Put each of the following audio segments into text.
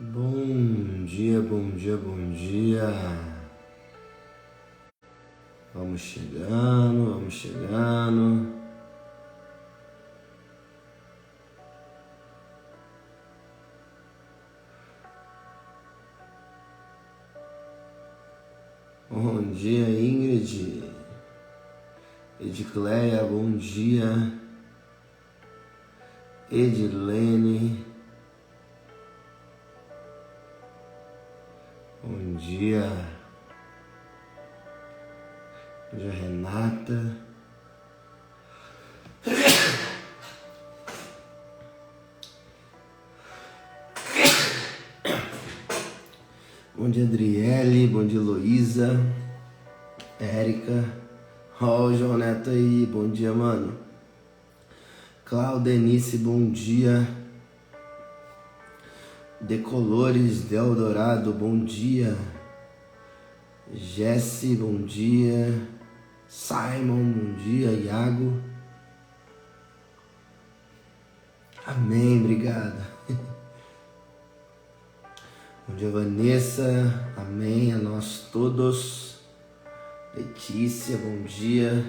Bom dia, bom dia, bom dia. Vamos chegando, vamos chegando. Bom dia, Ingrid. Edicleia, bom dia. Edilene. Bom dia. Bom dia, Renata. Bom dia, Adriele. Bom dia, Heloísa. Érica. Ó, o João Neto aí. Bom dia, mano. Claudenice, bom dia. Decolores de Eldorado, bom dia. Jesse, bom dia. Simon, bom dia. Iago. Amém, obrigado. Bom dia, Vanessa. Amém a nós todos. Letícia, bom dia.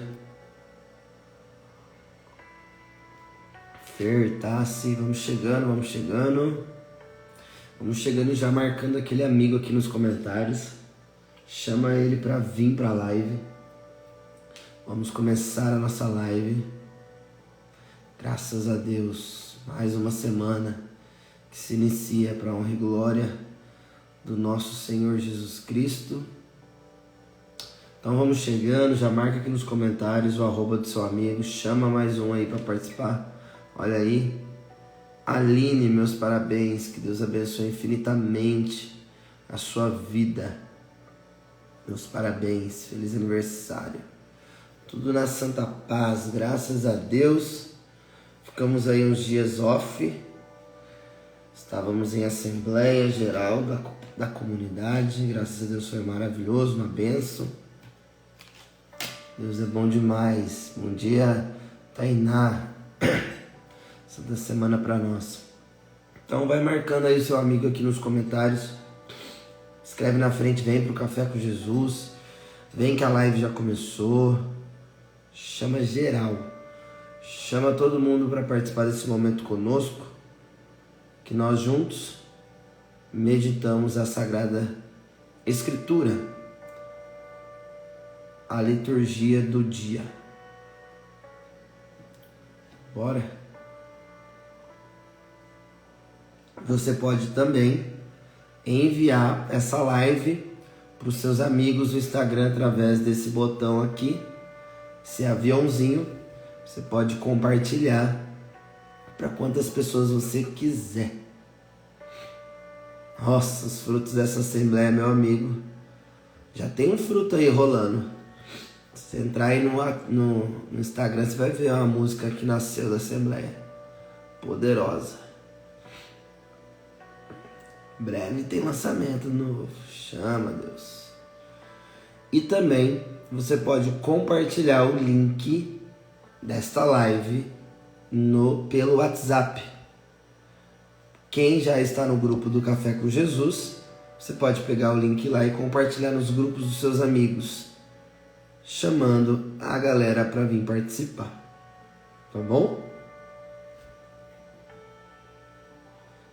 Fer, Tassi, vamos chegando, vamos chegando. Vamos chegando e já marcando aquele amigo aqui nos comentários. Chama ele para vir para a live. Vamos começar a nossa live. Graças a Deus, mais uma semana que se inicia para a honra e glória do nosso Senhor Jesus Cristo. Então vamos chegando, já marca aqui nos comentários o arroba do seu amigo, chama mais um aí para participar. Olha aí, Aline, meus parabéns, que Deus abençoe infinitamente a sua vida. Meus parabéns, feliz aniversário. Tudo na santa paz, graças a Deus. Ficamos aí uns dias off. Estávamos em Assembleia Geral da comunidade. Graças a Deus foi maravilhoso, uma bênção. Deus é bom demais. Bom dia, Tainá. Santa semana para nós. Então vai marcando aí o seu amigo aqui nos comentários. Escreve na frente, vem pro Café com Jesus. Vem que a live já começou. Chama geral. Chama todo mundo para participar desse momento conosco. Que nós juntos meditamos a Sagrada Escritura. A liturgia do dia. Bora? Você pode também enviar essa live para os seus amigos no Instagram através desse botão aqui, esse aviãozinho. Você pode compartilhar para quantas pessoas você quiser. Nossa, os frutos dessa assembleia, meu amigo, já tem um fruto aí rolando. Se entrar aí no Instagram, você vai ver uma música que nasceu da assembleia, poderosa. Breve tem lançamento novo. Chama, Deus. E também você pode compartilhar o link desta live pelo WhatsApp. Quem já está no grupo do Café com Jesus, você pode pegar o link lá e compartilhar nos grupos dos seus amigos, chamando a galera para vir participar. Tá bom?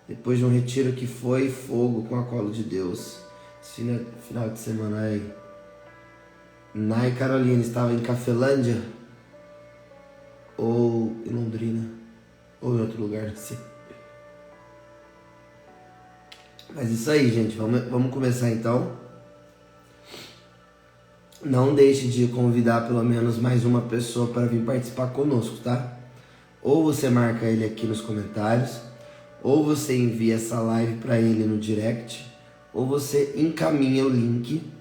Depois de um retiro que foi fogo com a cola de Deus. Esse final de semana aí. Nai Carolina estava em Cafelândia? Ou em Londrina? Ou em outro lugar assim. Mas isso aí, gente. Vamos começar então. Não deixe de convidar pelo menos mais uma pessoa para vir participar conosco, tá? Ou você marca ele aqui nos comentários, ou você envia essa live para ele no direct, ou você encaminha o link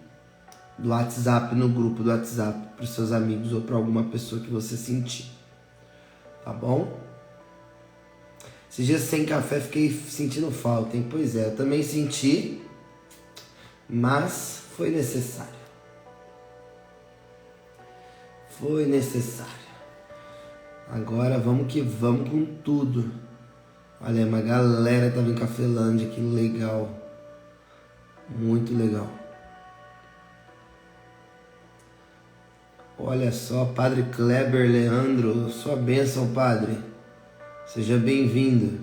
do WhatsApp no grupo do WhatsApp para os seus amigos ou para alguma pessoa que você sentir. Tá bom? Esses dias sem café fiquei sentindo falta, hein? Pois é, eu também senti, mas foi necessário. Foi necessário. Agora vamos que vamos com tudo. Olha, uma galera estava em Cafelândia, que legal. Muito legal. Olha só, Padre Kleber Leandro, sua bênção, Padre. Seja bem-vindo.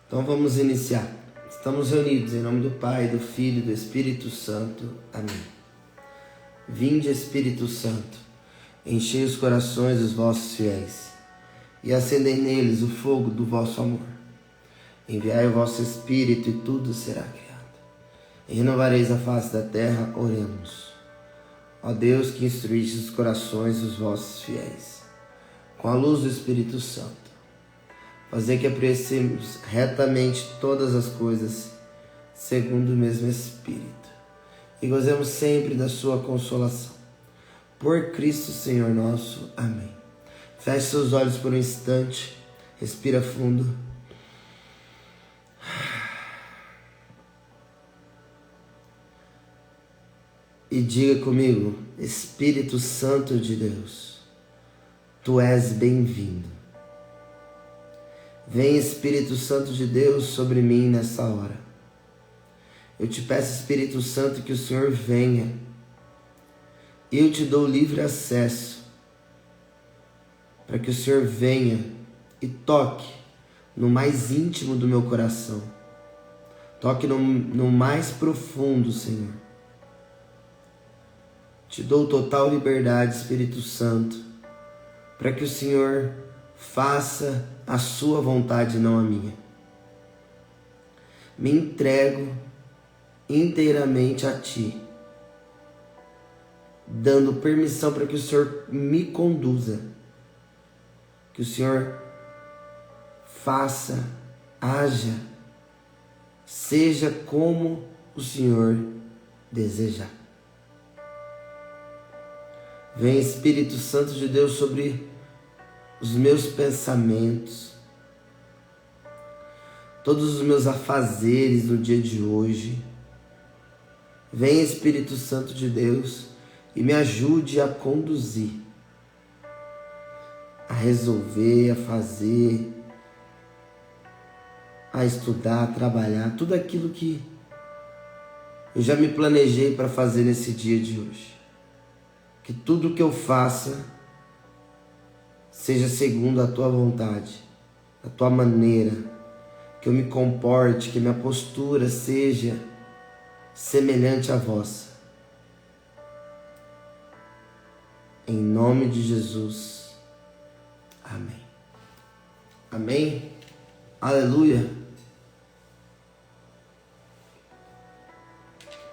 Então vamos iniciar. Estamos reunidos em nome do Pai, do Filho e do Espírito Santo. Amém. Vinde, Espírito Santo, enchei os corações dos vossos fiéis e acendei neles o fogo do vosso amor. Enviai o vosso Espírito e tudo será criado. E renovareis a face da terra, oremos. Ó Deus, que instruíste os corações dos vossos fiéis, com a luz do Espírito Santo, fazer que apreciemos retamente todas as coisas, segundo o mesmo Espírito, e gozemos sempre da sua consolação. Por Cristo Senhor nosso. Amém. Feche seus olhos por um instante, respira fundo. E diga comigo: Espírito Santo de Deus, Tu és bem-vindo. Vem, Espírito Santo de Deus, sobre mim nessa hora. Eu te peço, Espírito Santo, que o Senhor venha. Eu te dou livre acesso para que o Senhor venha e toque no mais íntimo do meu coração. Toque no mais profundo, Senhor. Te dou total liberdade, Espírito Santo, para que o Senhor faça a sua vontade, não a minha. Me entrego inteiramente a Ti, dando permissão para que o Senhor me conduza, que o Senhor faça, haja, seja como o Senhor desejar. Vem, Espírito Santo de Deus, sobre os meus pensamentos, todos os meus afazeres no dia de hoje. Vem, Espírito Santo de Deus, e me ajude a conduzir, a resolver, a fazer, a estudar, a trabalhar, tudo aquilo que eu já me planejei para fazer nesse dia de hoje. Que tudo que eu faça seja segundo a Tua vontade, a Tua maneira, que eu me comporte, que minha postura seja semelhante à vossa. Em nome de Jesus. Amém. Amém. Aleluia.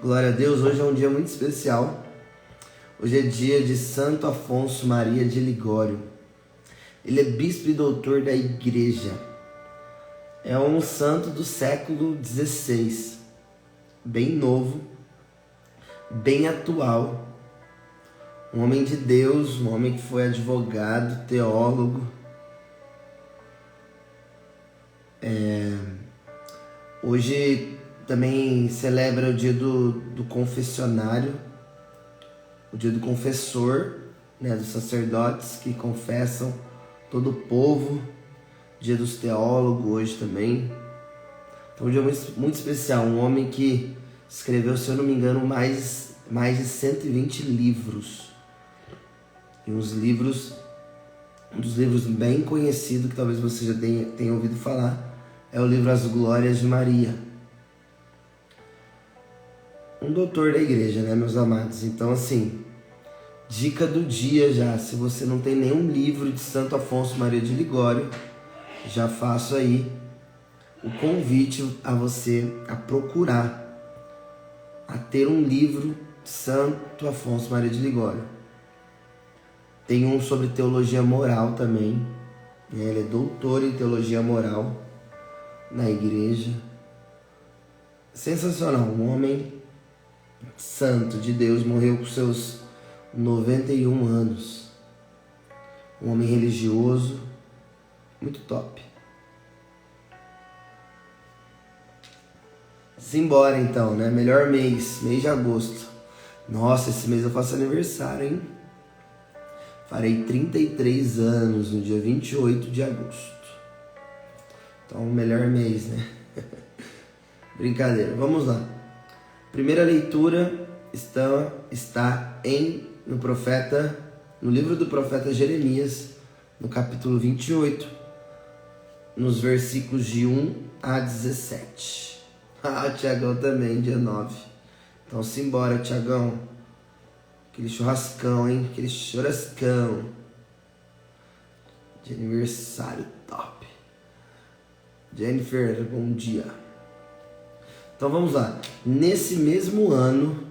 Glória a Deus. Hoje é um dia muito especial. Hoje é dia de Santo Afonso Maria de Ligório. Ele é bispo e doutor da Igreja. É um santo do século XVI, bem novo, bem atual. Um homem de Deus, um homem que foi advogado, teólogo. Hoje também celebra o dia do confessionário, o dia do confessor, né, dos sacerdotes que confessam todo o povo, dia dos teólogos hoje também. Então um dia muito especial, um homem que escreveu, se eu não me engano, mais de 120 livros. E um dos livros bem conhecido, que talvez você já tenha ouvido falar, é o livro As Glórias de Maria. Um doutor da igreja, né, meus amados? Então, assim, dica do dia já. Se você não tem nenhum livro de Santo Afonso Maria de Ligório, já faço aí o convite a você a procurar, a ter um livro de Santo Afonso Maria de Ligório. Tem um sobre teologia moral também, né? Ele é doutor em teologia moral na igreja. Sensacional, um homem santo de Deus, morreu com seus 91 anos. Um homem religioso, muito top. Simbora então, né? Melhor mês de agosto. Nossa, esse mês eu faço aniversário, hein? Farei 33 anos no dia 28 de agosto. Então, o melhor mês, né? Brincadeira, vamos lá. Primeira leitura está no livro do profeta Jeremias, no capítulo 28, nos versículos de 1 a 17. Ah, Tiagão também, dia 9. Então, simbora, Tiagão. Aquele churrascão, hein? Aquele churrascão de aniversário top. Jennifer, bom dia. Então vamos lá. Nesse mesmo ano,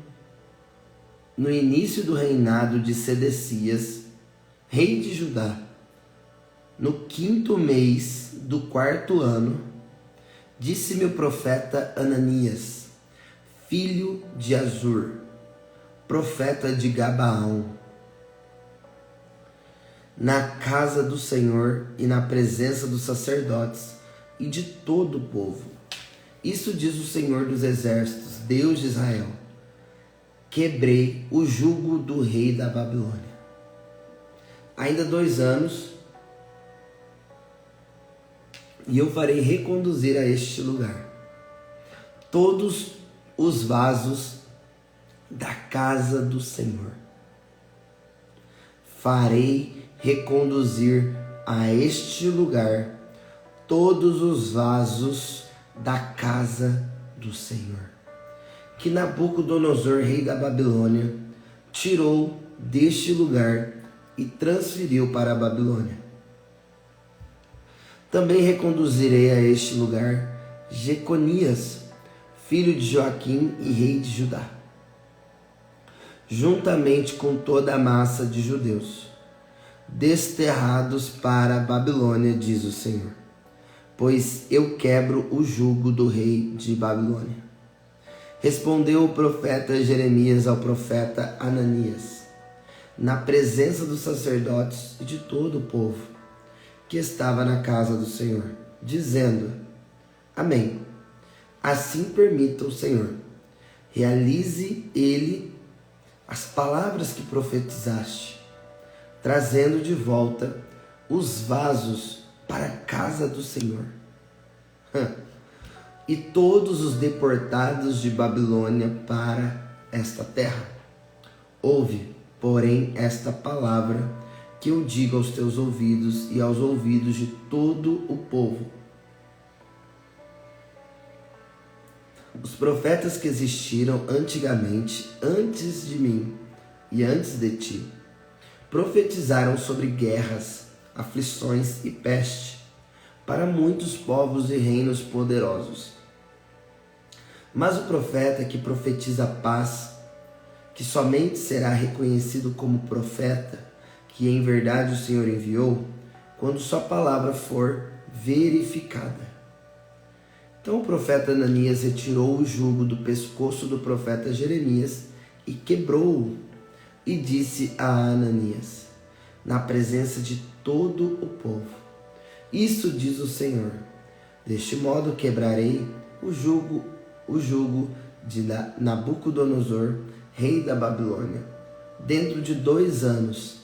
no início do reinado de Sedecias, rei de Judá, no 5º mês do 4º ano, disse-me o profeta Ananias, filho de Azur, profeta de Gabaão, na casa do Senhor e na presença dos sacerdotes e de todo o povo. Isso diz o Senhor dos Exércitos, Deus de Israel: quebrei o jugo do rei da Babilônia. Ainda 2 anos, e eu farei reconduzir a este lugar todos os vasos da casa do Senhor. Farei reconduzir a este lugar todos os vasos da casa do Senhor, que Nabucodonosor, rei da Babilônia, tirou deste lugar e transferiu para a Babilônia. Também reconduzirei a este lugar Jeconias, filho de Joaquim e rei de Judá, juntamente com toda a massa de judeus, desterrados para a Babilônia, diz o Senhor, pois eu quebro o jugo do rei de Babilônia. Respondeu o profeta Jeremias ao profeta Ananias, na presença dos sacerdotes e de todo o povo que estava na casa do Senhor, dizendo: Amém. Assim permita o Senhor, realize ele as palavras que profetizaste, trazendo de volta os vasos para a casa do Senhor. E todos os deportados de Babilônia para esta terra. Ouve, porém, esta palavra que eu digo aos teus ouvidos e aos ouvidos de todo o povo. Os profetas que existiram antigamente, antes de mim e antes de ti, profetizaram sobre guerras, aflições e peste para muitos povos e reinos poderosos. Mas o profeta que profetiza a paz, que somente será reconhecido como profeta, que em verdade o Senhor enviou, quando sua palavra for verificada. Então o profeta Ananias retirou o jugo do pescoço do profeta Jeremias e quebrou-o, e disse a Ananias, na presença de todo o povo: Isso diz o Senhor: deste modo quebrarei o jugo de Nabucodonosor, rei da Babilônia, dentro de 2 anos,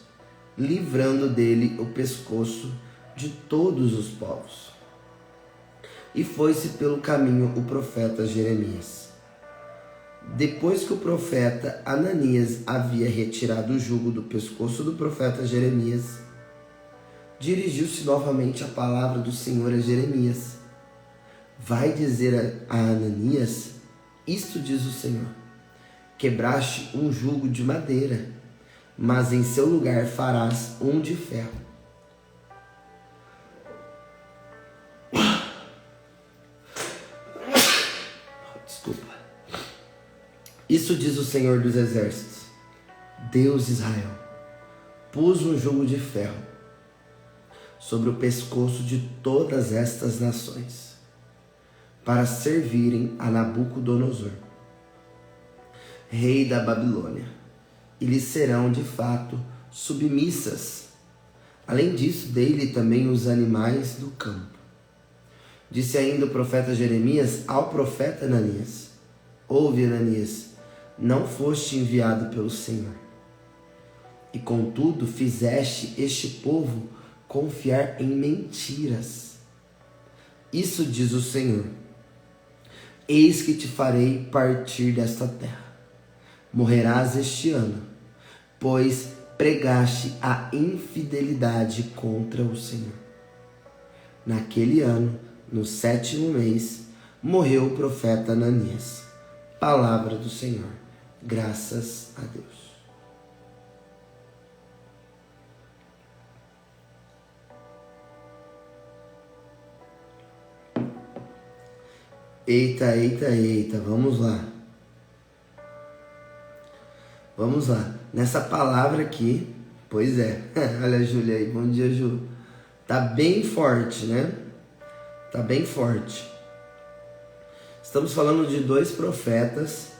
livrando dele o pescoço de todos os povos. E foi-se pelo caminho o profeta Jeremias. Depois que o profeta Ananias havia retirado o jugo do pescoço do profeta Jeremias, dirigiu-se novamente a palavra do Senhor a Jeremias. Vai dizer a Ananias: Isto diz o Senhor: quebraste um jugo de madeira, mas em seu lugar farás um de ferro. Desculpa. Isso diz o Senhor dos Exércitos, Deus de Israel: pus um jugo de ferro sobre o pescoço de todas estas nações, para servirem a Nabucodonosor, rei da Babilônia, e lhes serão de fato submissas. Além disso, dei-lhe também os animais do campo. Disse ainda o profeta Jeremias ao profeta Ananias: Ouve, Ananias, não foste enviado pelo Senhor. e contudo fizeste este povo confiar em mentiras. Isso diz o Senhor: eis que te farei partir desta terra. Morrerás este ano, pois pregaste a infidelidade contra o Senhor. Naquele ano, no 7º mês, morreu o profeta Ananias. Palavra do Senhor. Graças a Deus. Eita, eita, eita, vamos lá. Vamos lá. Nessa palavra aqui, pois é, olha a Júlia aí, bom dia, Ju. Tá bem forte, né? Tá bem forte. Estamos falando de 2 profetas,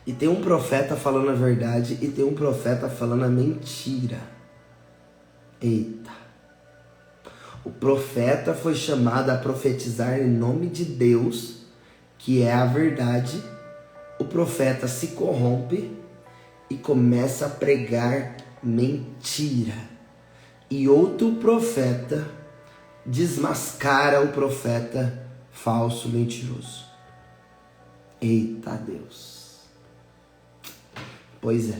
e tem um profeta falando a verdade e tem um profeta falando a mentira. Eita. O profeta foi chamado a profetizar em nome de Deus, que é a verdade. O profeta se corrompe e começa a pregar mentira. E outro profeta desmascara o profeta falso, mentiroso. Eita Deus. Pois é.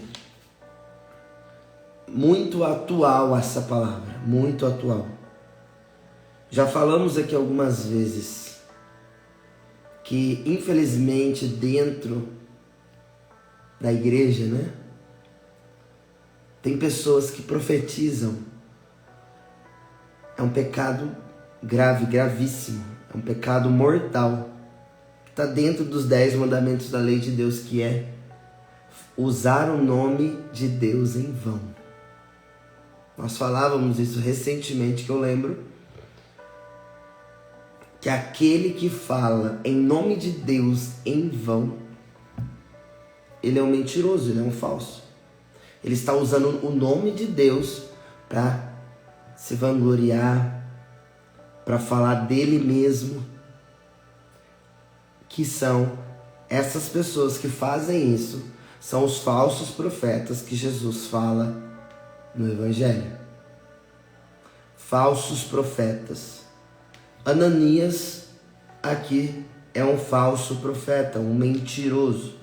Muito atual essa palavra, muito atual. Já falamos aqui algumas vezes que, infelizmente, dentro da igreja, né, tem pessoas que profetizam. É um pecado grave, gravíssimo. É um pecado mortal. Está dentro dos 10 mandamentos da lei de Deus, que é usar o nome de Deus em vão. Nós falávamos isso recentemente, que eu lembro, que aquele que fala em nome de Deus em vão, ele é um mentiroso, ele é um falso. Ele está usando o nome de Deus para se vangloriar, para falar dele mesmo, que são essas pessoas que fazem isso, são os falsos profetas que Jesus fala no Evangelho. Falsos profetas. Ananias aqui é um falso profeta, um mentiroso.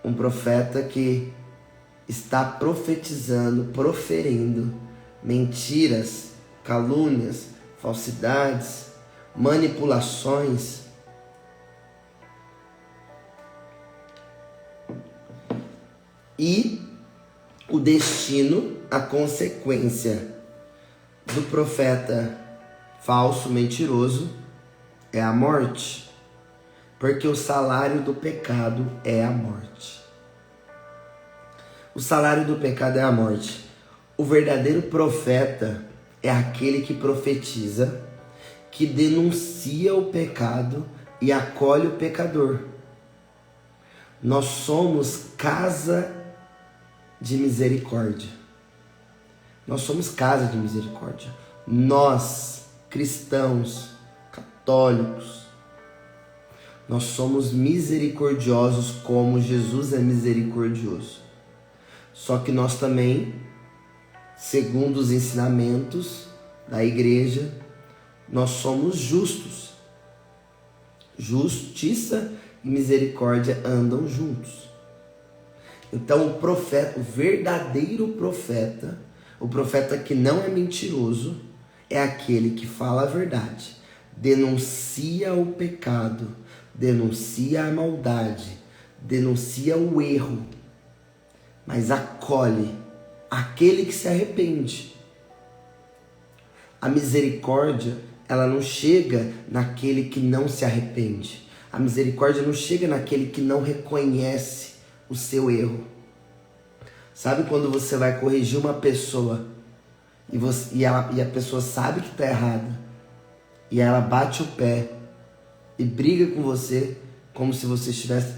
Um profeta que está profetizando, proferindo mentiras, calúnias, falsidades, manipulações. E o destino, a consequência do profeta falso, mentiroso, é a morte. Porque o salário do pecado é a morte. O salário do pecado é a morte. O verdadeiro profeta é aquele que profetiza, que denuncia o pecado e acolhe o pecador. Nós somos casa de misericórdia. Nós somos casa de misericórdia. Nós, cristãos, católicos, nós somos misericordiosos como Jesus é misericordioso. Só que nós também, segundo os ensinamentos da igreja, nós somos justos. Justiça e misericórdia andam juntos. Então o profeta, o verdadeiro profeta, o profeta que não é mentiroso, é aquele que fala a verdade, denuncia o pecado, denuncia a maldade, denuncia o erro, mas acolhe aquele que se arrepende. A misericórdia, ela não chega naquele que não se arrepende. A misericórdia não chega naquele que não reconhece o seu erro. Sabe quando você vai corrigir uma pessoa e a pessoa sabe que está errada, e ela bate o pé e briga com você como se você estivesse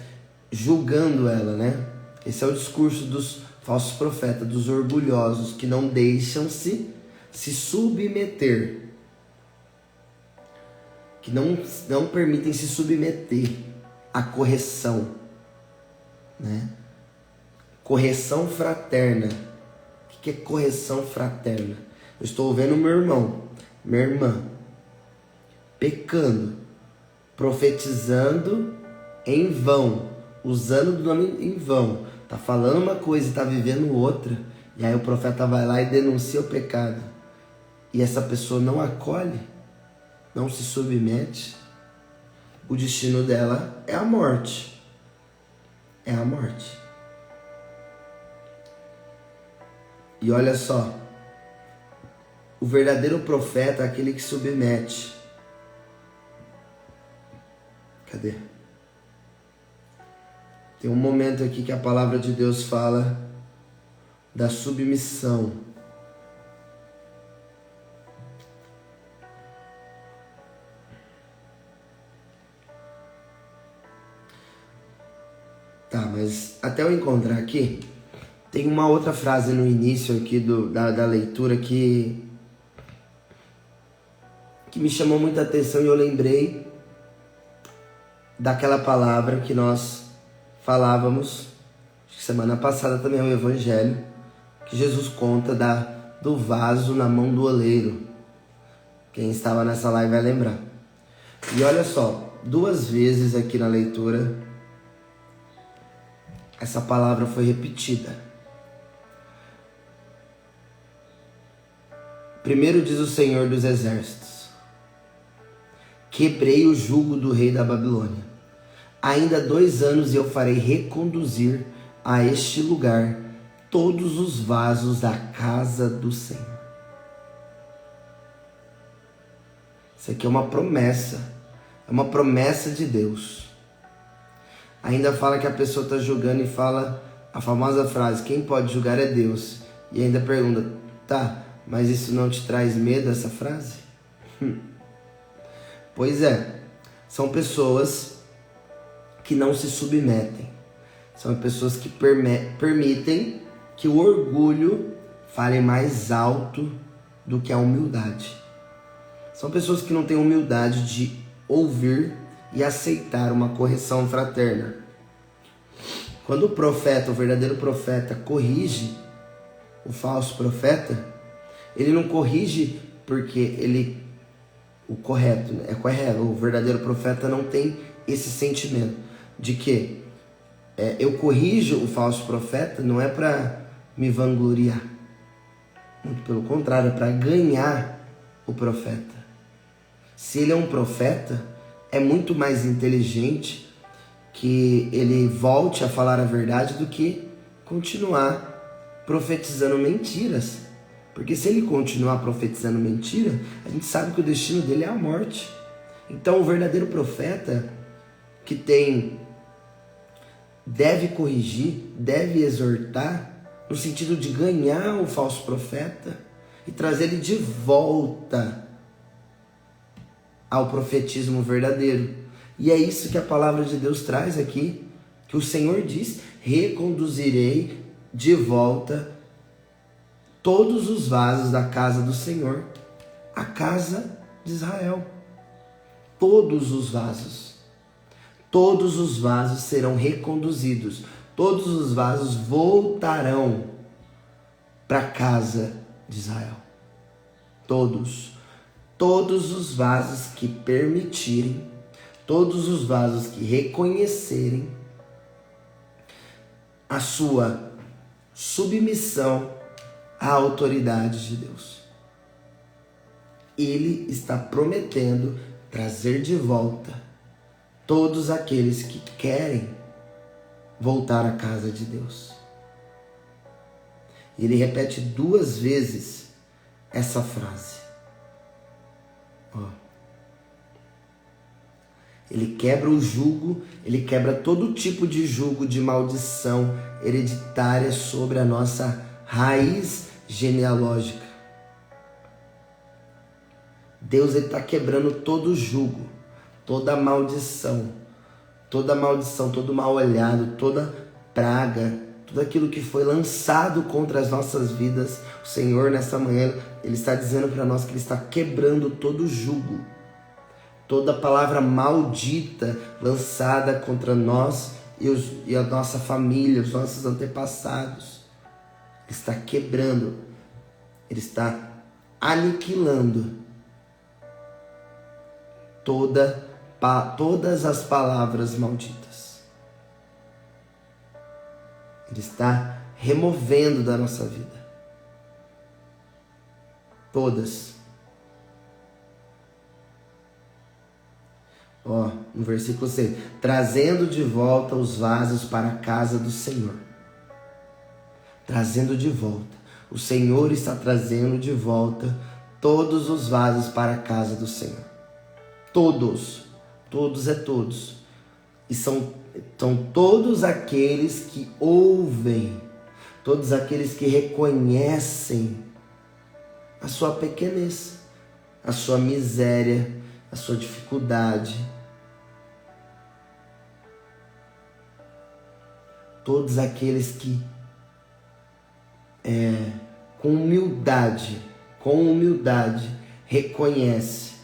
julgando ela, né? Esse é o discurso dos falsos profetas, dos orgulhosos, que não deixam se submeter, que não permitem se submeter à correção, né? correção fraterna. O que é correção fraterna? Eu estou vendo meu irmão, minha irmã, pecando, profetizando em vão, usando o nome em vão, tá falando uma coisa e tá vivendo outra, e aí o profeta vai lá e denuncia o pecado, e essa pessoa não acolhe, não se submete, o destino dela é a morte. É a morte. E olha só, o verdadeiro profeta é aquele que submete. Cadê? Tem um momento aqui que a palavra de Deus fala da submissão. Tá, mas até eu encontrar aqui, tem uma outra frase no início aqui da leitura que me chamou muita atenção e eu lembrei daquela palavra que nós falávamos, acho que semana passada também, o Evangelho, que Jesus conta do vaso na mão do oleiro. Quem estava nessa live vai lembrar. E olha só, 2 vezes aqui na leitura, essa palavra foi repetida. Primeiro diz o Senhor dos Exércitos: quebrei o jugo do rei da Babilônia. Ainda 2 anos e eu farei reconduzir a este lugar todos os vasos da casa do Senhor. Isso aqui é uma promessa de Deus. Ainda fala que a pessoa está julgando e fala a famosa frase: quem pode julgar é Deus. E ainda pergunta: tá, mas isso não te traz medo, essa frase? Pois é, são pessoas que não se submetem. São pessoas que permitem que o orgulho fale mais alto do que a humildade. São pessoas que não têm humildade de ouvir e aceitar uma correção fraterna. Quando o verdadeiro profeta, corrige o falso profeta, ele não corrige porque o correto, né? É correto. O verdadeiro profeta não tem esse sentimento de que eu corrijo o falso profeta, não é para me vangloriar. Muito pelo contrário, é para ganhar o profeta. Se ele é um profeta, é muito mais inteligente que ele volte a falar a verdade do que continuar profetizando mentiras. Porque se ele continuar profetizando mentira, a gente sabe que o destino dele é a morte. Então o verdadeiro profeta que deve corrigir, deve exortar, no sentido de ganhar o falso profeta e trazer ele de volta ao profetismo verdadeiro. E é isso que a palavra de Deus traz aqui, que o Senhor diz: reconduzirei de volta todos os vasos da casa do Senhor, a casa de Israel. Todos os vasos serão reconduzidos, todos os vasos voltarão para a casa de Israel. Todos os vasos que permitirem, todos os vasos que reconhecerem a sua submissão à autoridade de Deus. Ele está prometendo trazer de volta todos aqueles que querem voltar à casa de Deus. Ele repete 2 vezes essa frase. Ele quebra o jugo, ele quebra todo tipo de jugo de maldição hereditária sobre a nossa raiz genealógica. Deus está quebrando todo o jugo, toda maldição, todo mal olhado, toda praga, tudo aquilo que foi lançado contra as nossas vidas. O Senhor, nessa manhã, Ele está dizendo para nós que Ele está quebrando todo o jugo, toda palavra maldita lançada contra nós e a nossa família, os nossos antepassados. Ele está quebrando, Ele está aniquilando todas as palavras malditas. Ele está removendo da nossa vida. Todas. No versículo 6. Trazendo de volta os vasos para a casa do Senhor. Trazendo de volta. O Senhor está trazendo de volta todos os vasos para a casa do Senhor. Todos. Todos é todos. E são todos aqueles que ouvem. Todos aqueles que reconhecem a sua pequenez, a sua miséria, a sua dificuldade. Todos aqueles que com humildade, reconhece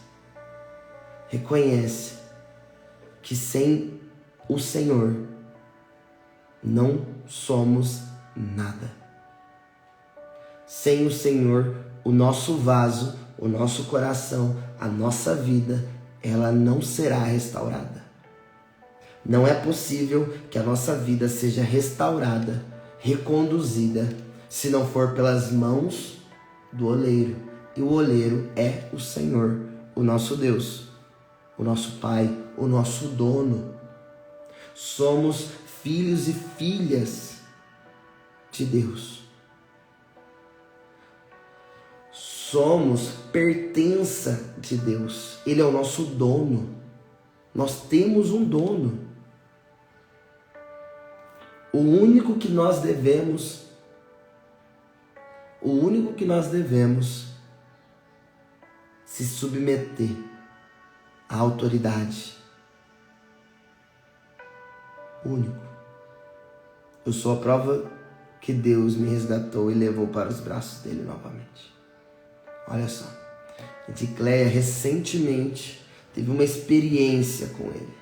que sem o Senhor não somos nada. Sem o Senhor, o nosso vaso, o nosso coração, a nossa vida, ela não será restaurada. Não é possível que a nossa vida seja restaurada, reconduzida, se não for pelas mãos do oleiro. E o oleiro é o Senhor, o nosso Deus, o nosso Pai, o nosso dono. Somos filhos e filhas de Deus. Somos pertença de Deus. Ele é o nosso dono. Nós temos um dono. O único que nós devemos se submeter à autoridade. Único. Eu sou a prova que Deus me resgatou e levou para os braços dele novamente. Olha só, Edicleia recentemente teve uma experiência com ele.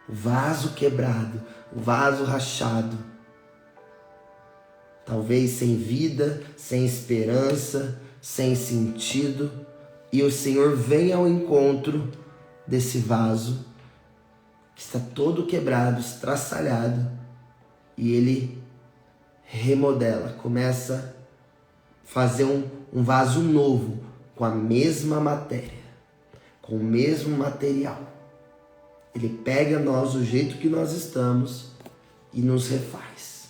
O vaso quebrado, o vaso rachado. Talvez sem vida, sem esperança, sem sentido. E o Senhor vem ao encontro desse vaso que está todo quebrado, estraçalhado. E ele remodela, começa a fazer um vaso novo, com a mesma matéria, com o mesmo material. Ele pega nós do jeito que nós estamos e nos refaz.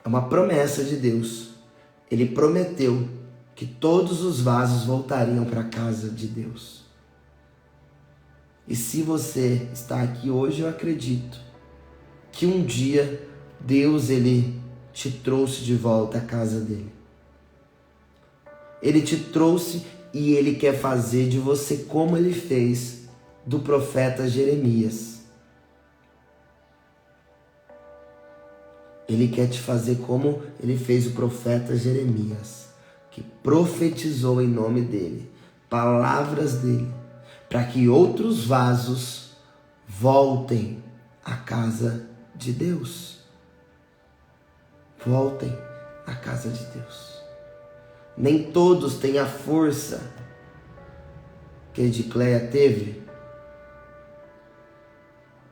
É uma promessa de Deus. Ele prometeu que todos os vasos voltariam para a casa de Deus. E se você está aqui hoje, eu acredito que um dia Deus, ele te trouxe de volta à casa dele. Ele te trouxe e ele quer fazer de você como ele fez do profeta Jeremias. Ele quer te fazer como ele fez o profeta Jeremias, que profetizou em nome dele, palavras dele, para que outros vasos voltem à casa de Deus. Voltem à casa de Deus. Nem todos têm a força que Edicleia teve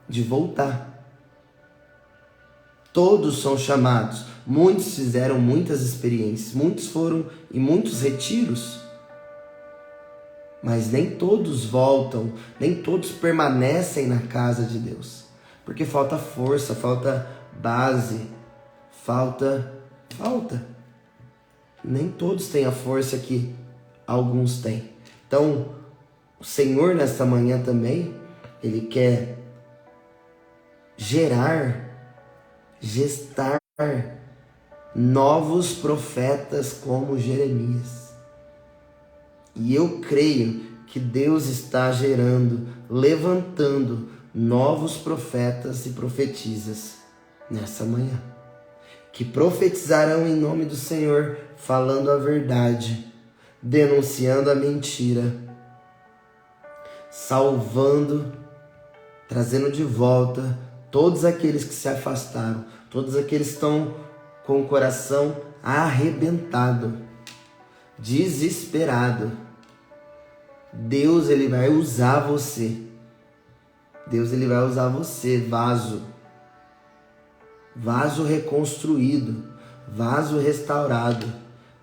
de voltar. Todos são chamados. Muitos fizeram muitas experiências. Muitos foram em muitos retiros. Mas nem todos voltam. Nem todos permanecem na casa de Deus. Porque falta força, falta base. Falta. Nem todos têm a força que alguns têm. Então, o Senhor nesta manhã também, ele quer gestar novos profetas como Jeremias. E eu creio que Deus está levantando novos profetas e profetisas nessa manhã, que profetizarão em nome do Senhor, falando a verdade, denunciando a mentira, salvando trazendo de volta todos aqueles que se afastaram, todos aqueles que estão com o coração arrebentado, desesperado. Deus, ele vai usar você. Deus, ele vai usar você, vaso reconstruído, vaso restaurado.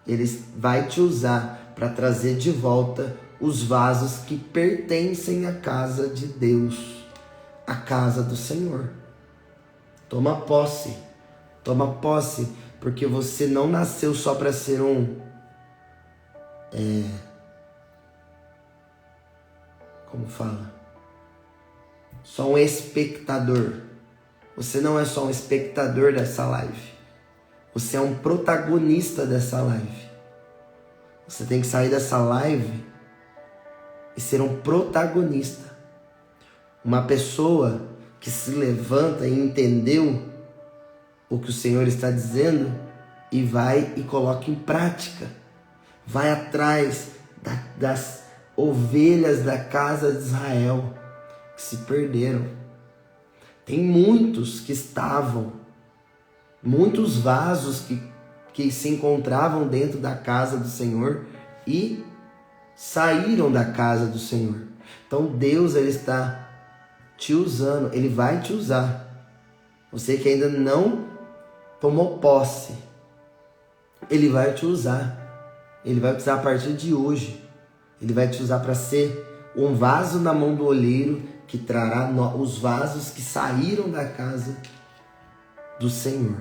Ele vai te usar para trazer de volta os vasos que pertencem à casa de Deus, à casa do Senhor. Toma posse, porque você não nasceu só para ser como fala? Só um espectador. Você não é só um espectador dessa live. Você é um protagonista dessa live. Você tem que sair dessa live e ser um protagonista. Uma pessoa que se levanta e entendeu o que o Senhor está dizendo e vai e coloca em prática. Vai atrás das ovelhas da casa de Israel que se perderam. Tem muitos que estavam, muitos vasos que se encontravam dentro da casa do Senhor e saíram da casa do Senhor. Então Deus, ele está te usando, ele vai te usar. Você que ainda não tomou posse, ele vai te usar. Ele vai te usar a partir de hoje. Ele vai te usar para ser um vaso na mão do olheiro que trará os vasos que saíram da casa do Senhor.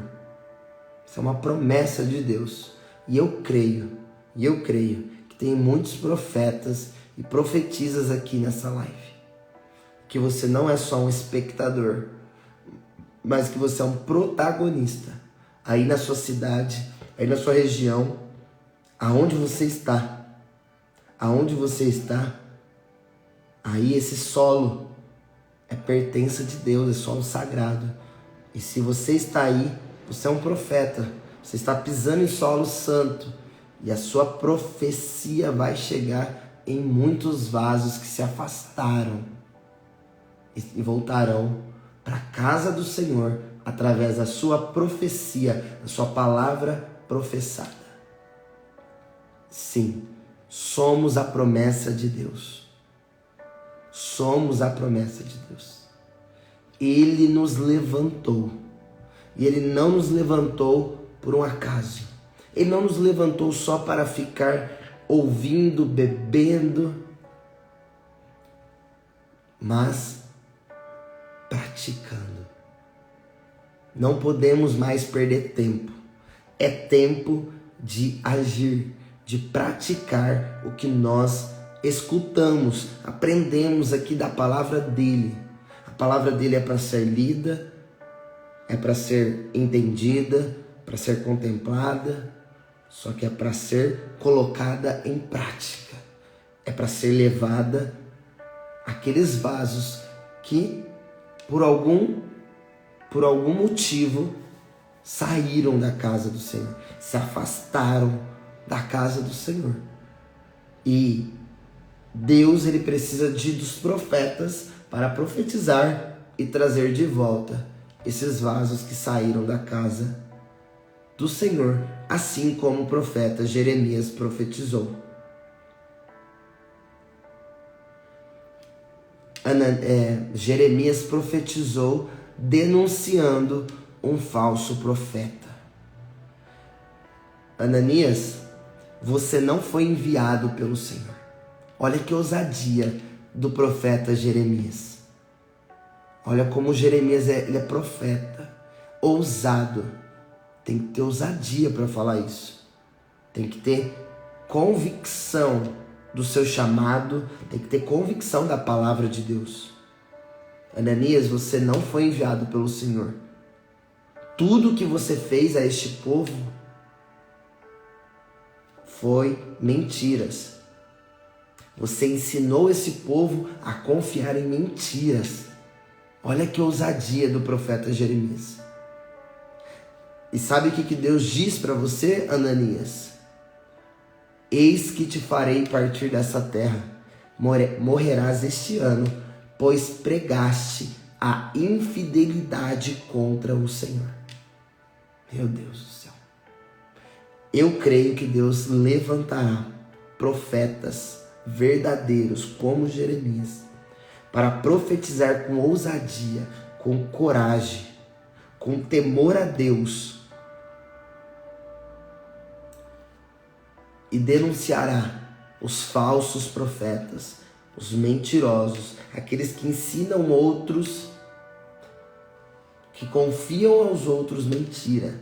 Isso é uma promessa de Deus. E eu creio que tem muitos profetas e profetisas aqui nessa live. Que você não é só um espectador, mas que você é um protagonista. Aí na sua cidade, aí na sua região, aonde você está, aí esse solo é pertença de Deus, é solo sagrado. E se você está aí, você é um profeta, você está pisando em solo santo, e a sua profecia vai chegar em muitos vasos que se afastaram e voltarão para a casa do Senhor através da sua profecia, da sua palavra professada. Sim, somos a promessa de Deus. Somos a promessa de Deus. Ele nos levantou. E Ele não nos levantou por um acaso. Ele não nos levantou só para ficar ouvindo, bebendo, mas praticando. Não podemos mais perder tempo. É tempo de agir, de praticar o que nós escutamos, aprendemos aqui da palavra dele. A palavra dele é para ser lida, é para ser entendida, para ser contemplada, só que é para ser colocada em prática. É para ser levada àqueles vasos que por algum motivo saíram da casa do Senhor, se afastaram da casa do Senhor. E Deus, ele precisa dos profetas para profetizar e trazer de volta esses vasos que saíram da casa do Senhor, assim como o profeta Jeremias profetizou. Jeremias profetizou denunciando um falso profeta. Ananias, você não foi enviado pelo Senhor. Olha que ousadia do profeta Jeremias. Olha como Jeremias ele é profeta, ousado. Tem que ter ousadia para falar isso. Tem que ter convicção do seu chamado, tem que ter convicção da palavra de Deus. Ananias, você não foi enviado pelo Senhor. Tudo que você fez a este povo foi mentiras. Você ensinou esse povo a confiar em mentiras. Olha que ousadia do profeta Jeremias. E sabe o que Deus diz para você, Ananias? Eis que te farei partir dessa terra. Morrerás este ano, pois pregaste a infidelidade contra o Senhor. Meu Deus do céu. Eu creio que Deus levantará profetas verdadeiros como Jeremias para profetizar com ousadia, com coragem, com temor a Deus, e denunciará os falsos profetas, os mentirosos, aqueles que ensinam outros, que confiam aos outros mentira,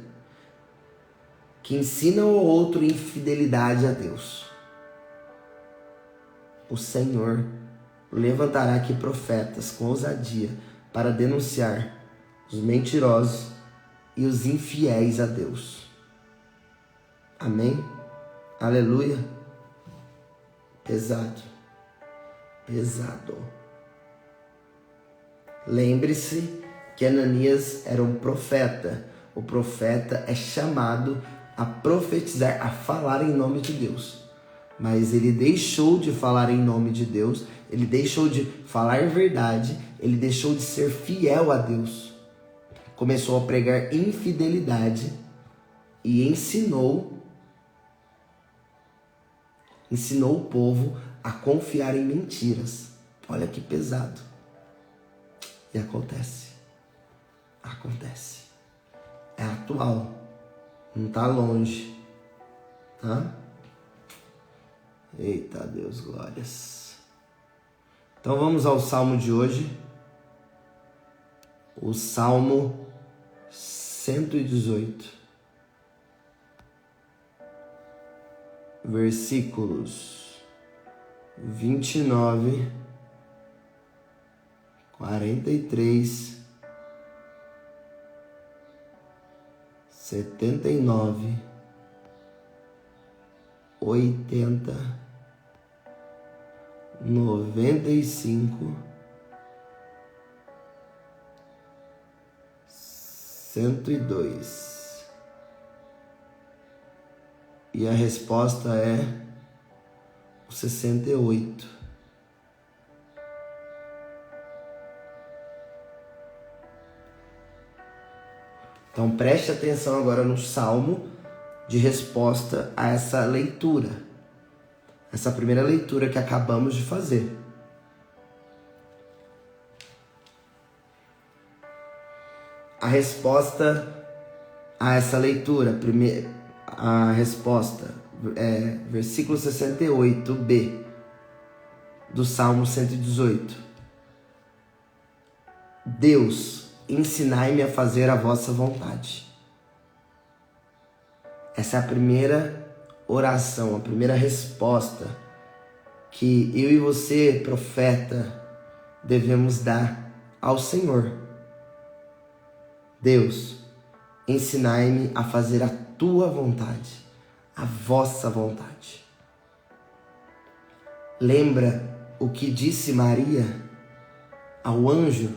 que ensinam ao outro infidelidade a Deus. O Senhor levantará aqui profetas com ousadia para denunciar os mentirosos e os infiéis a Deus. Amém? Aleluia. Pesado. Pesado. Lembre-se que Ananias era um profeta. O profeta é chamado a profetizar, a falar em nome de Deus. Mas ele deixou de falar em nome de Deus, ele deixou de falar verdade, ele deixou de ser fiel a Deus. Começou a pregar infidelidade e ensinou o povo a confiar em mentiras. Olha que pesado. E acontece. É atual. Não está longe. Tá? Eita Deus, glórias. Então vamos ao Salmo de hoje. O Salmo 118. Versículos 29, 43, 79, 80, 95, 102. E a resposta é o 68. Então preste atenção agora no salmo de resposta a essa leitura. Essa primeira leitura que acabamos de fazer. A resposta a essa leitura, a resposta é versículo 68b do Salmo 118. Deus, ensinai-me a fazer a vossa vontade. Essa é a primeira oração, a primeira resposta que eu e você, profeta, devemos dar ao Senhor. Deus, ensinai-me a fazer a tua vontade, a vossa vontade. Lembra o que disse Maria ao anjo?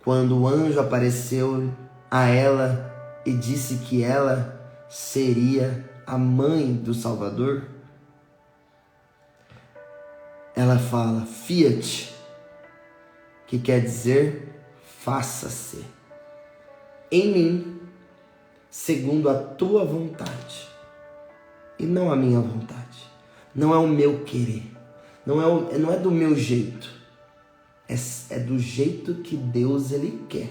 Quando o anjo apareceu a ela e disse que ela seria a mãe do Salvador, ela fala fiat, que quer dizer faça-se em mim segundo a tua vontade e não a minha vontade. Não é o meu querer, não é do meu jeito, é do jeito que Deus ele quer.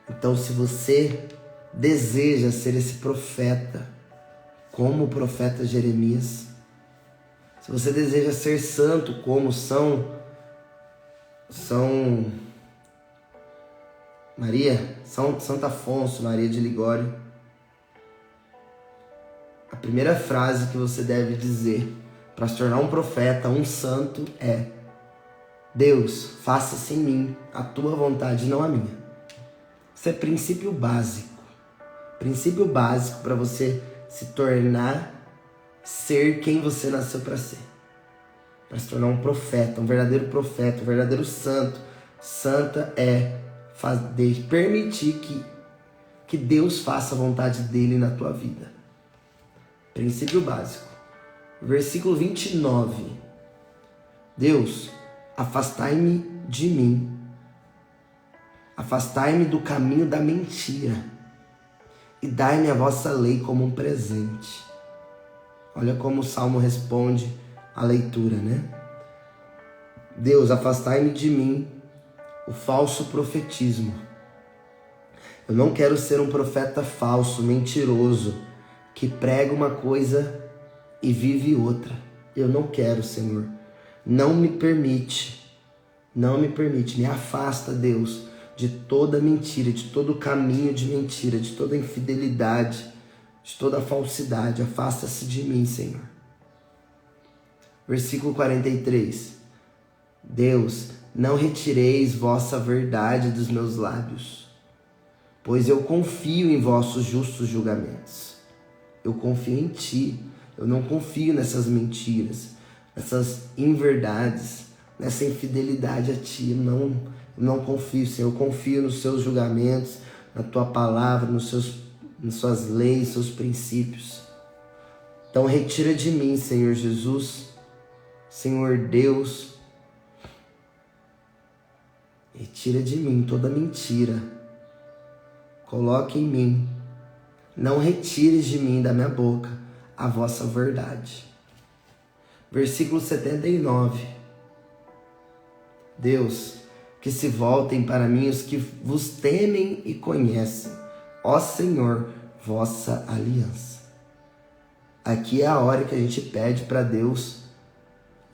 Então, se você deseja ser esse profeta, como o profeta Jeremias, se você deseja ser santo como são Santo Afonso, Maria de Ligório, a primeira frase que você deve dizer para se tornar um profeta, um santo, é: Deus, faça-se em mim a tua vontade, não a minha. Isso é princípio básico para você se tornar, ser quem você nasceu para ser, para se tornar um profeta, um verdadeiro santo. Santa é permitir que Deus faça a vontade dele na tua vida. Princípio básico. Versículo 29. Deus, afastai-me de mim. Afastai-me do caminho da mentira e dai-me a vossa lei como um presente. Olha como o Salmo responde à leitura, né? Deus, afastai-me de mim o falso profetismo. Eu não quero ser um profeta falso, mentiroso, que prega uma coisa e vive outra. Eu não quero, Senhor. Não me permite, me afasta, Deus, de toda mentira, de todo caminho de mentira, de toda infidelidade, de toda falsidade. Afasta-se de mim, Senhor. Versículo 43. Deus, não retireis vossa verdade dos meus lábios, pois eu confio em vossos justos julgamentos. Eu confio em Ti. Eu não confio nessas mentiras, nessas inverdades, nessa infidelidade a Ti. Eu não confio, Senhor. Eu confio nos Seus julgamentos, na Tua palavra, nas Suas leis, Seus princípios. Então retira de mim, Senhor Jesus, Senhor Deus, retira de mim toda mentira. Coloque em mim. Não retires de mim, da minha boca, a vossa verdade. Versículo 79. Deus, que se voltem para mim os que vos temem e conhecem, ó Senhor, vossa aliança. Aqui é a hora que a gente pede para Deus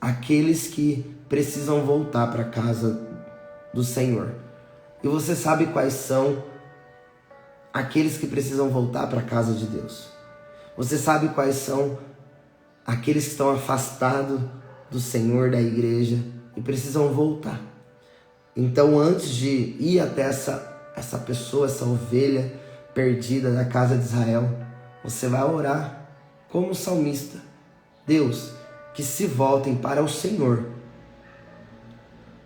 aqueles que precisam voltar para a casa do Senhor. E você sabe quais são aqueles que precisam voltar para a casa de Deus. Você sabe quais são aqueles que estão afastados do Senhor, da igreja, e precisam voltar. Então, antes de ir até essa pessoa, essa ovelha perdida da casa de Israel, você vai orar como salmista. Deus, que se voltem para o Senhor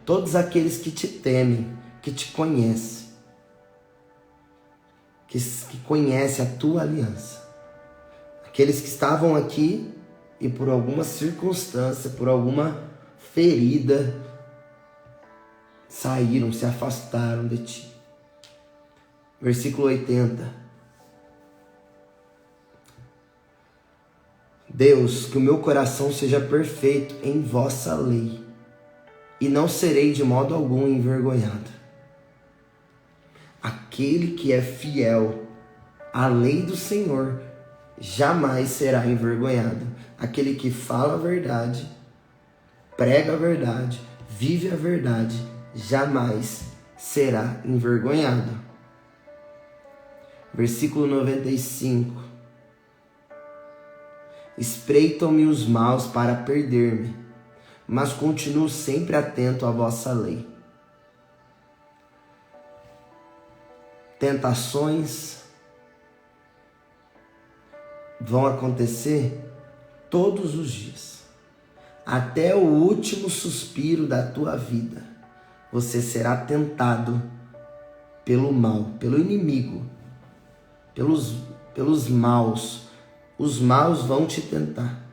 todos aqueles que te temem, que te conhecem, que conhecem a tua aliança. Aqueles que estavam aqui e por alguma circunstância, por alguma ferida, saíram, se afastaram de ti. Versículo 80. Deus, que o meu coração seja perfeito em vossa lei, e não serei de modo algum envergonhado. Aquele que é fiel à lei do Senhor jamais será envergonhado. Aquele que fala a verdade, prega a verdade, vive a verdade, jamais será envergonhado. Versículo 95. Espreitam-me os maus para perder-me, mas continuo sempre atento à vossa lei. Tentações vão acontecer todos os dias. Até o último suspiro da tua vida, você será tentado pelo mal, pelo inimigo, pelos maus. Os maus vão te tentar,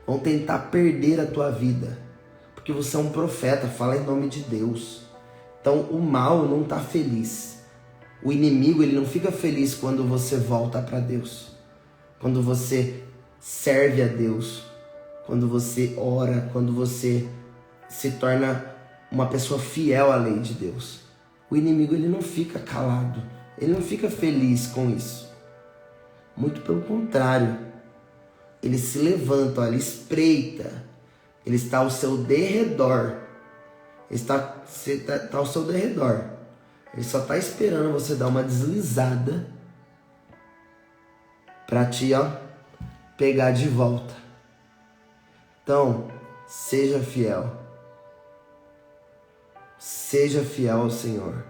vão tentar perder a tua vida, porque você é um profeta, fala em nome de Deus. Então o mal não está feliz. O inimigo, ele não fica feliz quando você volta para Deus, quando você serve a Deus, quando você ora, quando você se torna uma pessoa fiel à lei de Deus. O inimigo, ele não fica calado, ele não fica feliz com isso. Muito pelo contrário, ele se levanta, ele espreita, ele está ao seu derredor, ele está ao seu derredor. Ele só está esperando você dar uma deslizada para te pegar de volta. Então, seja fiel. Seja fiel ao Senhor.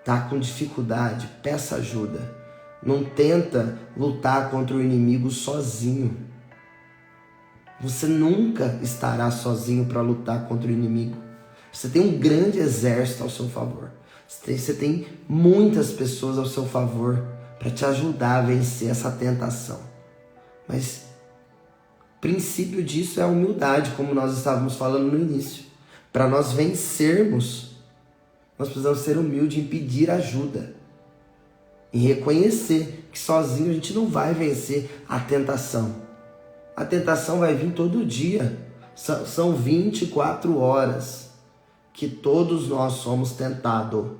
Tá com dificuldade? Peça ajuda. Não tenta lutar contra o inimigo sozinho. Você nunca estará sozinho para lutar contra o inimigo. Você tem um grande exército ao seu favor. Você tem muitas pessoas ao seu favor para te ajudar a vencer essa tentação. Mas princípio disso é a humildade, como nós estávamos falando no início. Para nós vencermos, nós precisamos ser humildes em pedir ajuda, em reconhecer que sozinho a gente não vai vencer a tentação. A tentação vai vir todo dia. São 24 horas que todos nós somos tentados.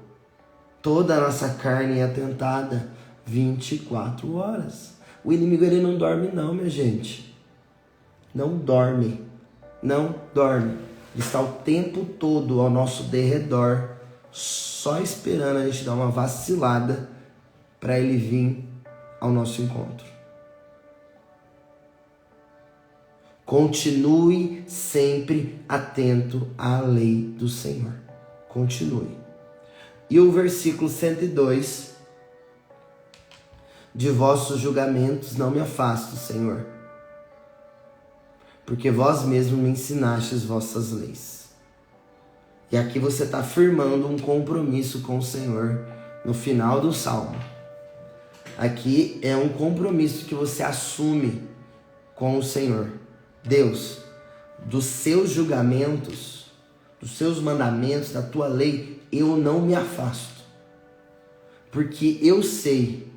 Toda a nossa carne é tentada 24 horas. O inimigo ele não dorme não, minha gente. Não dorme. Não dorme. Ele está o tempo todo ao nosso derredor, só esperando a gente dar uma vacilada para ele vir ao nosso encontro. Continue sempre atento à lei do Senhor. Continue. E o versículo 102. De vossos julgamentos não me afasto, Senhor, porque vós mesmos me ensinastes vossas leis. E aqui você está firmando um compromisso com o Senhor no final do Salmo. Aqui é um compromisso que você assume com o Senhor. Deus, dos seus julgamentos, dos seus mandamentos, da tua lei, eu não me afasto. Porque eu sei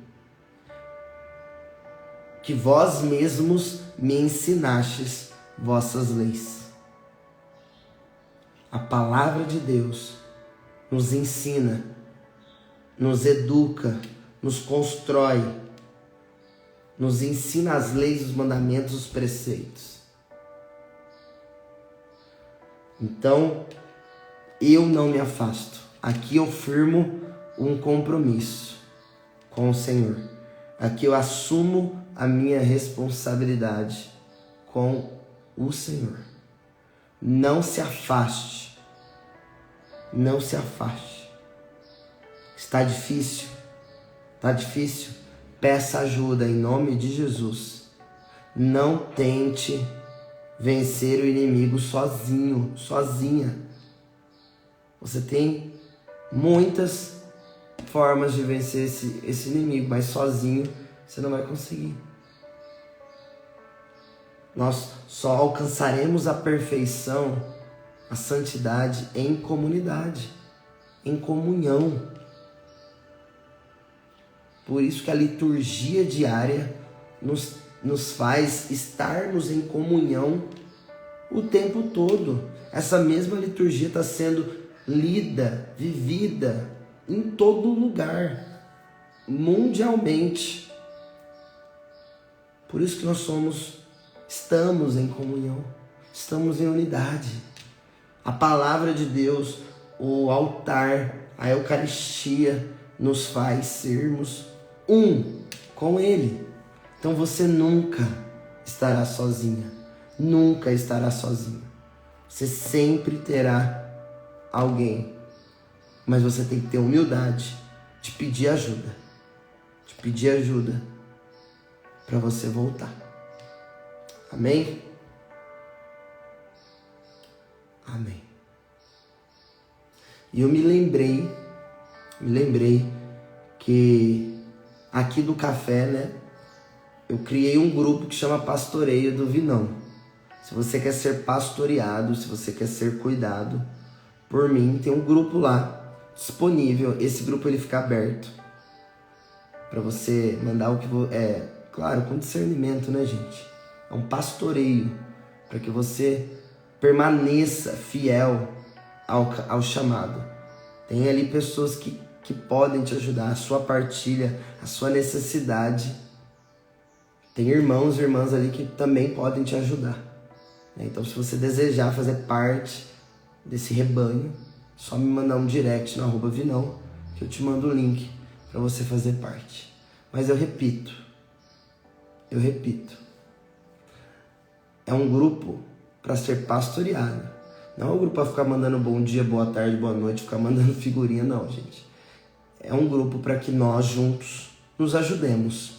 que vós mesmos me ensinastes vossas leis. A palavra de Deus nos ensina, nos educa, nos constrói, nos ensina as leis, os mandamentos, os preceitos. Então, eu não me afasto. Aqui eu firmo um compromisso com o Senhor. Aqui eu assumo a minha responsabilidade com o Senhor. Não se afaste. Não se afaste. Está difícil? Está difícil? Peça ajuda em nome de Jesus. Não tente vencer o inimigo sozinho, sozinha. Você tem muitas formas de vencer esse inimigo, mas sozinho você não vai conseguir. Nós só alcançaremos a perfeição, a santidade em comunidade, em comunhão. Por isso que a liturgia diária nos faz estarmos em comunhão o tempo todo. Essa mesma liturgia está sendo lida, vivida em todo lugar, mundialmente. Por isso que nós estamos em comunhão, estamos em unidade. A palavra de Deus, o altar, a Eucaristia nos faz sermos um com Ele. Então você nunca estará sozinha, nunca estará sozinho. Você sempre terá alguém, mas você tem que ter humildade de pedir ajuda, para você voltar. Amém? Amém. E eu me lembrei que aqui do café, né, eu criei um grupo que chama Pastoreio do Vinão. Se você quer ser pastoreado, se você quer ser cuidado por mim, tem um grupo lá disponível. Esse grupo ele fica aberto para você mandar o que claro, com discernimento, né, gente? É um pastoreio para que você permaneça fiel ao chamado. Tem ali pessoas que podem te ajudar, a sua partilha, a sua necessidade. Tem irmãos e irmãs ali que também podem te ajudar. Então, se você desejar fazer parte desse rebanho, só me mandar um direct no @vinão, que eu te mando o link para você fazer parte. Mas eu repito, é um grupo para ser pastoreado. Não é um grupo para ficar mandando bom dia, boa tarde, boa noite, ficar mandando figurinha, não, gente. É um grupo para que nós juntos nos ajudemos,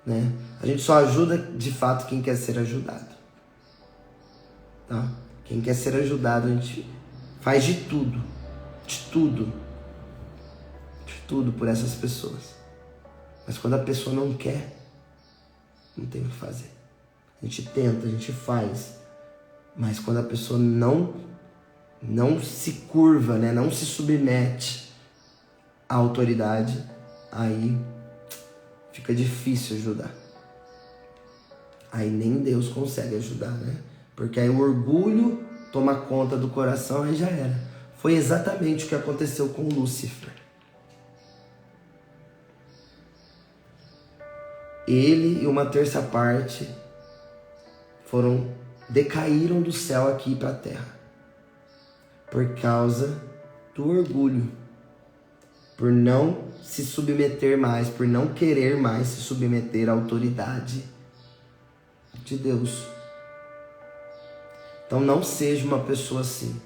né? A gente só ajuda de fato quem quer ser ajudado, tá? Quem quer ser ajudado, a gente faz de tudo por essas pessoas. Mas quando a pessoa não quer, não tem o que fazer. a gente tenta, a gente faz. Mas quando a pessoa não se curva, né? Não se submete à autoridade, aí fica difícil ajudar. Aí nem Deus consegue ajudar, né? Porque aí o orgulho toma conta do coração e já era. Foi exatamente o que aconteceu com Lúcifer. Ele e uma terça parte decaíram do céu aqui para a terra. Por causa do orgulho. Por não se submeter mais, por não querer mais se submeter à autoridade de Deus. Então não seja uma pessoa assim.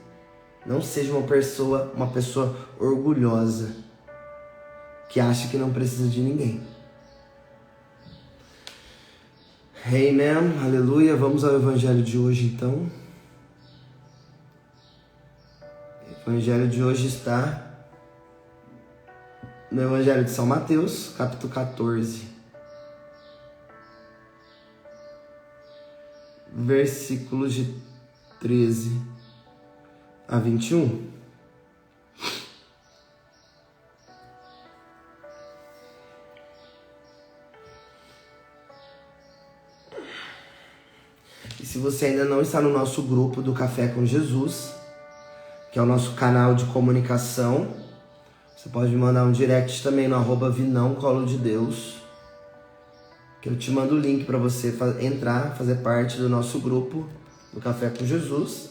Não seja uma pessoa orgulhosa que acha que não precisa de ninguém. Amen, aleluia. Vamos ao evangelho de hoje então. O evangelho de hoje está no evangelho de São Mateus, capítulo 14. Versículos de 13 a 21. E se você ainda não está no nosso grupo do Café com Jesus, que é o nosso canal de comunicação, você pode me mandar um direct também no @vinãocolodedeus, que eu te mando o link para você entrar, fazer parte do nosso grupo do Café com Jesus.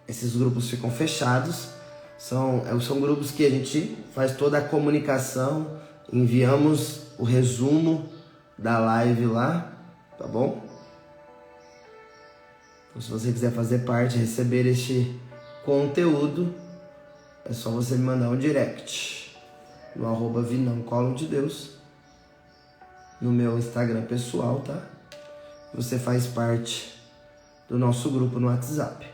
Esses grupos ficam fechados, são grupos que a gente faz toda a comunicação, enviamos o resumo da live lá, tá bom? Então, se você quiser fazer parte, receber este conteúdo, é só você me mandar um direct no @vinãocolodedeus, no meu Instagram pessoal, tá? Você faz parte do nosso grupo no WhatsApp.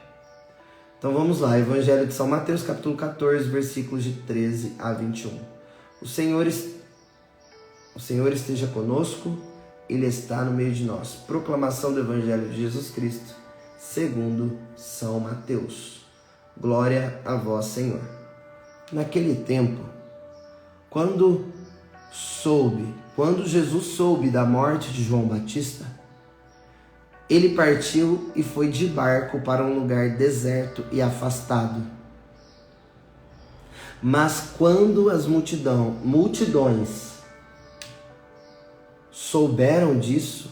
Então vamos lá, Evangelho de São Mateus, capítulo 14, versículos de 13 a 21. O Senhor esteja conosco, Ele está no meio de nós. Proclamação do Evangelho de Jesus Cristo, segundo São Mateus. Glória a vós, Senhor. Naquele tempo, quando Jesus soube da morte de João Batista, ele partiu e foi de barco para um lugar deserto e afastado. Mas quando as multidões souberam disso,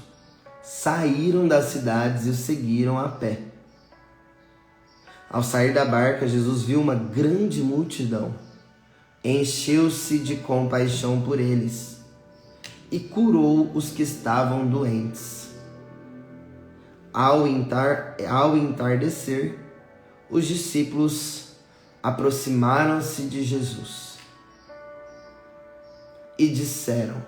saíram das cidades e o seguiram a pé. Ao sair da barca, Jesus viu uma grande multidão, encheu-se de compaixão por eles e curou os que estavam doentes. Ao entardecer, os discípulos aproximaram-se de Jesus e disseram: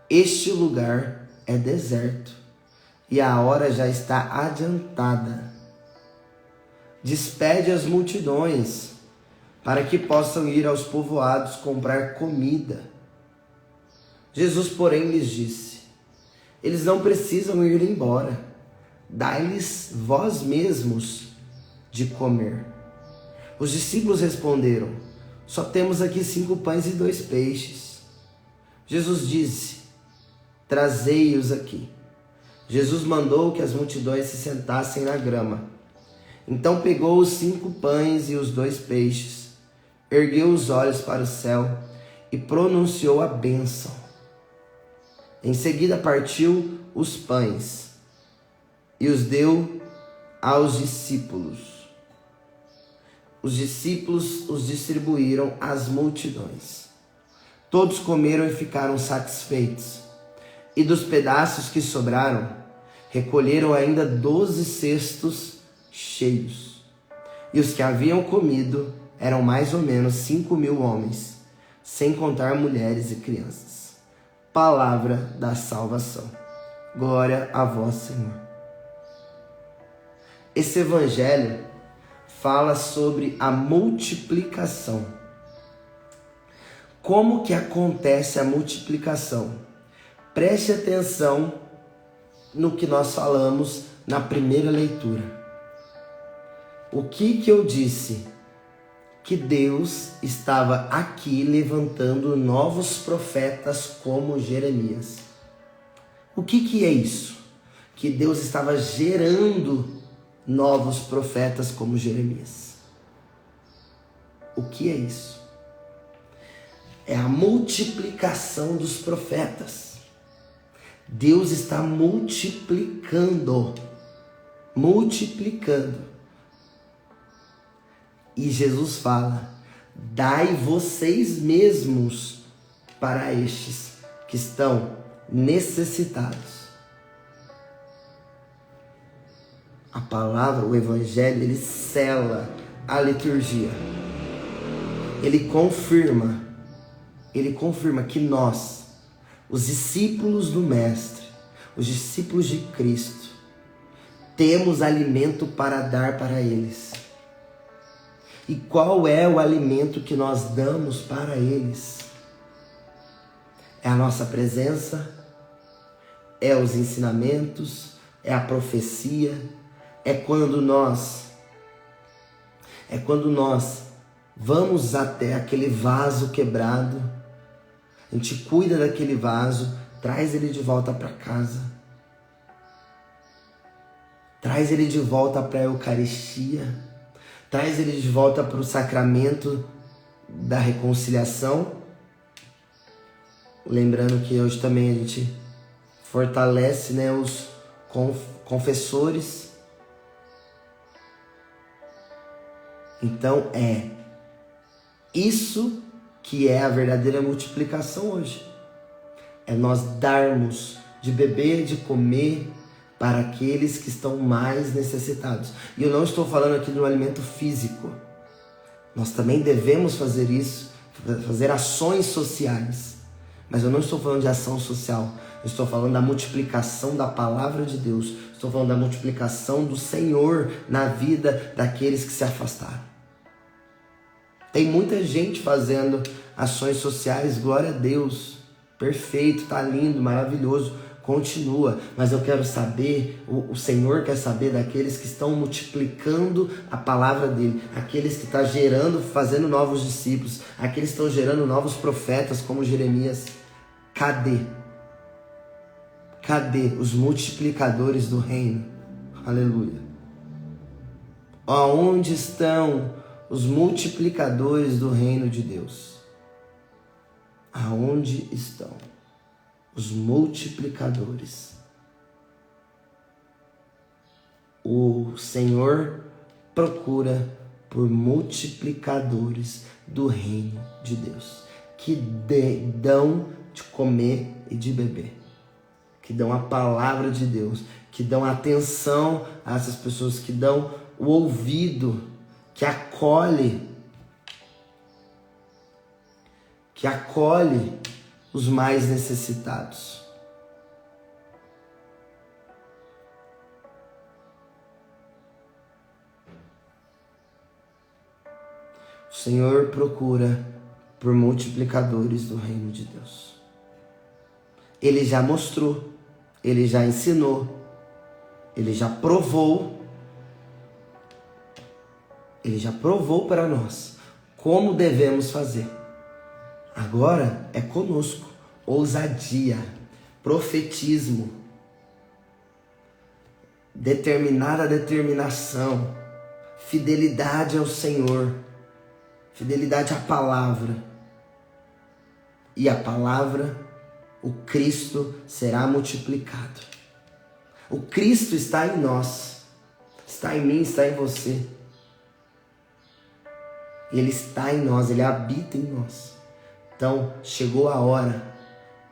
este lugar é deserto e a hora já está adiantada. Despede as multidões para que possam ir aos povoados comprar comida. Jesus, porém, lhes disse: eles não precisam ir embora. Dai-lhes vós mesmos de comer. Os discípulos responderam: só temos aqui 5 pães e 2 peixes. Jesus disse: trazei-os aqui. Jesus mandou que as multidões se sentassem na grama. Então pegou os 5 pães e os 2 peixes, ergueu os olhos para o céu e pronunciou a bênção. Em seguida partiu os pães e os deu aos discípulos. Os discípulos os distribuíram às multidões. Todos comeram e ficaram satisfeitos. E dos pedaços que sobraram, recolheram ainda 12 cestos cheios. E os que haviam comido eram mais ou menos 5.000 homens, sem contar mulheres e crianças. Palavra da salvação. Glória a vós, Senhor. Esse evangelho fala sobre a multiplicação. Como que acontece a multiplicação? Preste atenção no que nós falamos na primeira leitura. O que eu disse? Que Deus estava aqui levantando novos profetas como Jeremias. O que é isso? Que Deus estava gerando novos profetas como Jeremias. O que é isso? É a multiplicação dos profetas. Deus está multiplicando. E Jesus fala: dai vocês mesmos para estes que estão necessitados. A palavra, o evangelho, ele sela a liturgia. Ele confirma que nós, os discípulos do Mestre, os discípulos de Cristo, temos alimento para dar para eles. E qual é o alimento que nós damos para eles? É a nossa presença, é os ensinamentos, é a profecia, é quando nós vamos até aquele vaso quebrado, a gente cuida daquele vaso, traz ele de volta para casa, traz ele de volta para a Eucaristia, traz ele de volta para o sacramento da reconciliação. Lembrando que hoje também a gente fortalece, né, os confessores. Então é isso que é a verdadeira multiplicação hoje. É nós darmos de beber, de comer para aqueles que estão mais necessitados. E eu não estou falando aqui de um alimento físico. Nós também devemos fazer isso, fazer ações sociais. Mas eu não estou falando de ação social. Eu estou falando da multiplicação da palavra de Deus. Estou falando da multiplicação do Senhor na vida daqueles que se afastaram. Tem muita gente fazendo ações sociais, glória a Deus. Perfeito, tá lindo, maravilhoso. Continua, mas eu quero saber, o Senhor quer saber daqueles que estão multiplicando a palavra dele, aqueles que estão gerando, fazendo novos discípulos, aqueles que estão gerando novos profetas como Jeremias. Cadê? Cadê os multiplicadores do reino? Aleluia. Aonde estão os multiplicadores do reino de Deus? Aonde estão os multiplicadores? O Senhor procura por multiplicadores do reino de Deus, que dão de comer e de beber, que dão a palavra de Deus, que dão atenção a essas pessoas, que dão o ouvido, que acolhe os mais necessitados. O Senhor procura por multiplicadores do reino de Deus. Ele já mostrou, ele já ensinou, ele já provou para nós como devemos fazer. Agora é conosco. Ousadia, profetismo, determinação, fidelidade ao Senhor, fidelidade à palavra. E a palavra, o Cristo, será multiplicado. O Cristo está em nós, está em mim, está em você. Ele está em nós, ele habita em nós. Então, chegou a hora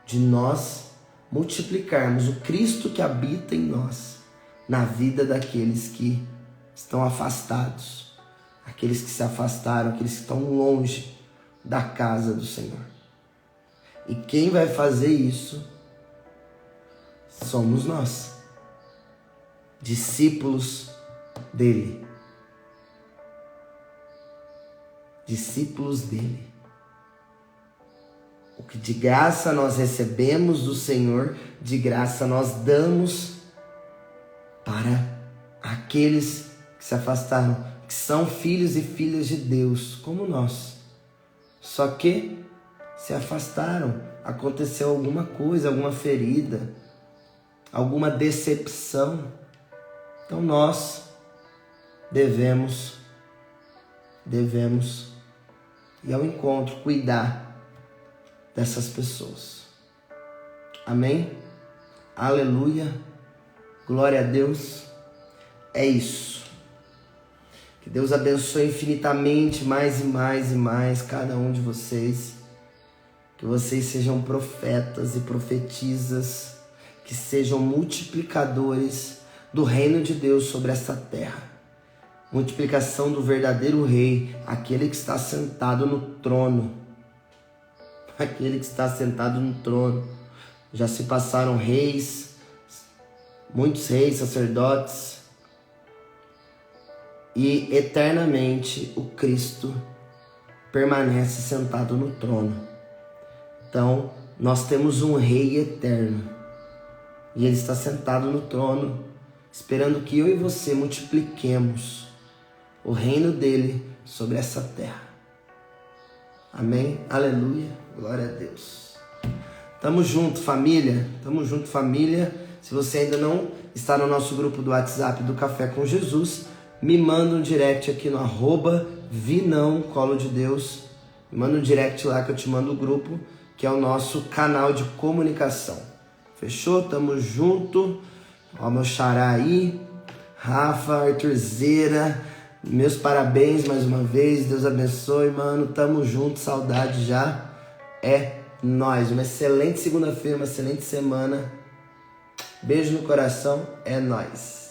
de nós multiplicarmos o Cristo que habita em nós na vida daqueles que estão afastados, aqueles que se afastaram, aqueles que estão longe da casa do Senhor. E quem vai fazer isso somos nós, discípulos dele. Discípulos dele. O que de graça nós recebemos do Senhor, de graça nós damos para aqueles que se afastaram, que são filhos e filhas de Deus, como nós. Só que se afastaram, aconteceu alguma coisa, alguma ferida, alguma decepção. Então nós devemos ir ao encontro, cuidar dessas pessoas. Amém? Aleluia. Glória a Deus. É isso. Que Deus abençoe infinitamente mais e mais e mais cada um de vocês. Que vocês sejam profetas e profetisas, que sejam multiplicadores do reino de Deus sobre essa terra. Multiplicação do verdadeiro rei, aquele que está sentado no trono. Aquele que está sentado no trono. Já se passaram reis, muitos reis, sacerdotes, e eternamente o Cristo permanece sentado no trono. Então, nós temos um rei eterno, e ele está sentado no trono, esperando que eu e você multipliquemos o reino dele sobre essa terra. Amém? Aleluia. Glória a Deus. Tamo junto, família. Tamo junto, família. Se você ainda não está no nosso grupo do WhatsApp do Café com Jesus, me manda um direct aqui no @Vinão Colo de Deus. Me manda um direct lá que eu te mando o grupo, que é o nosso canal de comunicação. Fechou? Tamo junto. Ó, meu xará aí. Rafa, Arthurzeira, meus parabéns mais uma vez. Deus abençoe, mano. Tamo junto. Saudade já. É nóis. Uma excelente segunda-feira, uma excelente semana. Beijo no coração. É nóis.